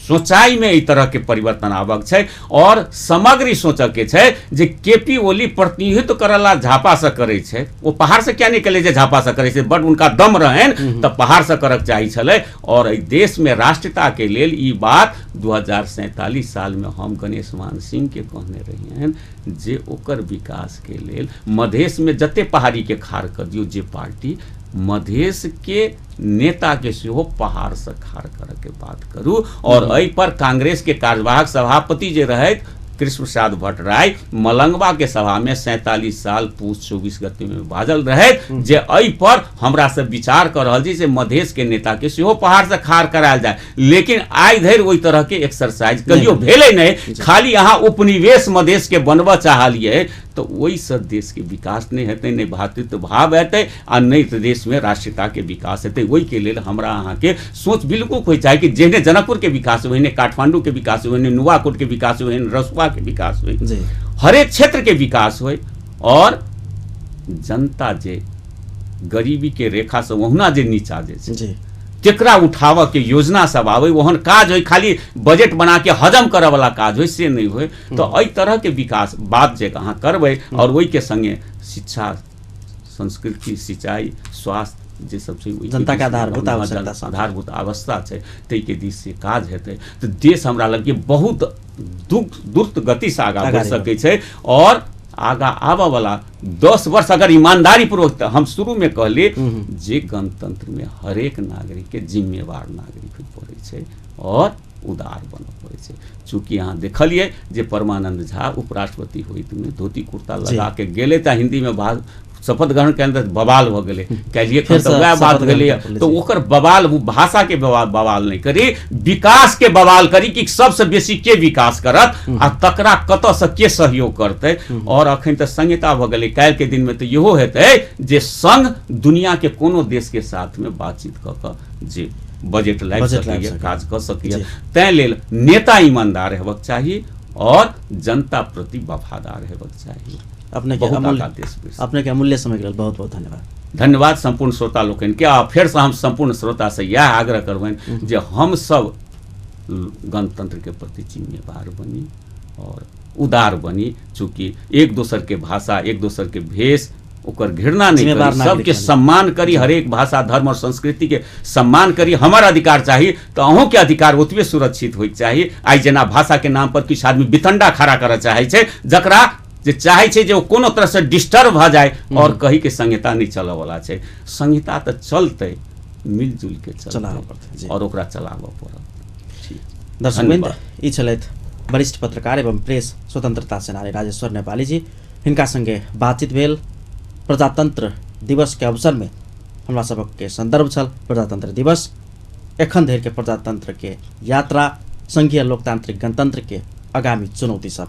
सोचाई में ई तरह के परिवर्तन आबक छै, और समग्री सोचक के छै जे केपी ओली प्रतिनिधित्व करला झापा से करे छै। वो पहाड़ से क्या निकले जे झापा से करे छै, बट उनका दम रहन तो पहाड़ से करक चाही छलै। और एहि देश में राष्ट्रीयता के लेल ई बात 2047 साल में हम गणेश मान सिंह के कहने रहियन, जे ओकर विकास के लेल मधेश में जते पहाड़ी के खाड़ कर दियो, जे पार्टी मधेश के नेता के सेहो पहाड़ से खाड़ करे के बात करू। और एहि पर कांग्रेस के कार्यवाहक सभापति जे रहैत कृष्ण प्रसाद भट्टराय, मलंगवा के सभा में 47 साल पूस 24 गते में बाजल रहे, जे एहि पर हमरा से विचार कर रहल छी से मधेश के नेता के सेहो पहाड़ से खाड़ करायल जाए। लेकिन आइ धरि ओहि तरह के एक्सरसाइज कहियो भेलै नहीं, खाली अहाँ उपनिवेश मधेश के बनबऽ चाहलिए, तो वही से देश के विकास नहीं हेतै, नहीं भातृत्व भाव हेतै, आ नहीं तो देश में राष्ट्रीयता के विकास हेतै। वही के लेल हमरा अहाँ के सोच बिल्कुल कोई चाहे कि जेहने जनकपुर के विकास हो, काठमांडू के विकास हो, नुवाकोट के विकास हो, रसुआ के विकास हो, हरेक क्षेत्र के विकास हो, और जनता जे गरीबी के रेखा से वहुना जे नीचा जे तेकरा उठाव के योजना सब आवे, वहन काज हो, खाली बजट बना के हजम करे वाला काज हो से नहीं हो। तो एहि तरह के विकास बात जे अहाँ करबै, और वही के संगे शिक्षा, संस्कृति, सिंचाई, स्वास्थ्य जे सब छै, जनता के आधारभूत अवस्था छै, तै के दिश से काज हेतै, तो देश हमरा लगे बहुत द्रुत गति से आगा बढ़ सकै छै। और आगा आबा वाला 10 वर्ष अगर ईमानदारी पूर्वक, हम शुरू में कहली जे गणतंत्र में हरेक नागरिक के जिम्मेवार नागरिक पड़े छै और उदार बन पड़े छै। चूँकि अहाँ देखलिए जे परमानंद झा उपराष्ट्रपति होइत में धोती कुर्ता लगा के गेले, त हिंदी में शपथ ग्रहण के अंदर बवाल भ गेले, कहिए तो वह बात गेले। तो ओकर बवाल भाषा के बवाल नहीं करी, विकास के बवाल करी कि सबसे बेसी के विकास करत, आ तकरा कत से के सहयोग करते। और अखन तो संहिता भ गेले, काल्हि के दिन में तो इहो हेतै जे संघ दुनिया के कोनो देश के साथ में बातचीत क के जे बजट लाइब सकैए, काज क सकैए। तै लेल नेता ईमानदार हेबाक चाहिए और जनता प्रति वफादार हेबाक चाहिए। अपने के अमूल्य समय के लिए बहुत बहुत धन्यवाद। धन्यवाद संपूर्ण श्रोता लोकन के। आ फिर से हम संपूर्ण श्रोता से यह आग्रह करबनि जे हम सब गणतंत्र के प्रति जिम्मेवार बनी और उदार बनी, चूँकि एक दोसर के भाषा, एक दोसर के भेष ओकर घृणा नहीं करी, सबके सम्मान करी, हरेक भाषा, धर्म और संस्कृति के सम्मान करी। हमार अधिकार चाहिए तो अहूँ के अधिकार ओतबे सुरक्षित होइके चाहिए। आई जेना भाषा के नाम पर किछु आदमी वितंडा खड़ा करऽ चाहे छै, जकरा जे चाहे छै जे कोनो तरह से डिस्टर्ब भ जाए और कही के संहिता नहीं चलऽ वाला छै। संहिता तो चलते, मिलजुल के चलते और ओकरा चलाबऽ पड़त। दर्शकवृन्द, ई छलथि वरिष्ठ पत्रकार एवं प्रेस स्वतंत्रता सेनानी राजेश्वर नेपाली जी। हिनका संगे बातचीत भेल प्रजातंत्र दिवस के अवसर में। हमरा सबक के संदर्भ छल प्रजातंत्र दिवस, एखन धरि के प्रजातंत्र के यात्रा, संघीय लोकतांत्रिक गणतंत्र के आगामी चुनौती सब।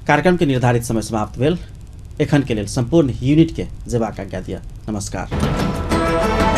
कार्यक्रम के निर्धारित समय समाप्त भेल। एखन के लेल संपूर्ण यूनिट के जेबाक आज्ञा दिया। नमस्कार।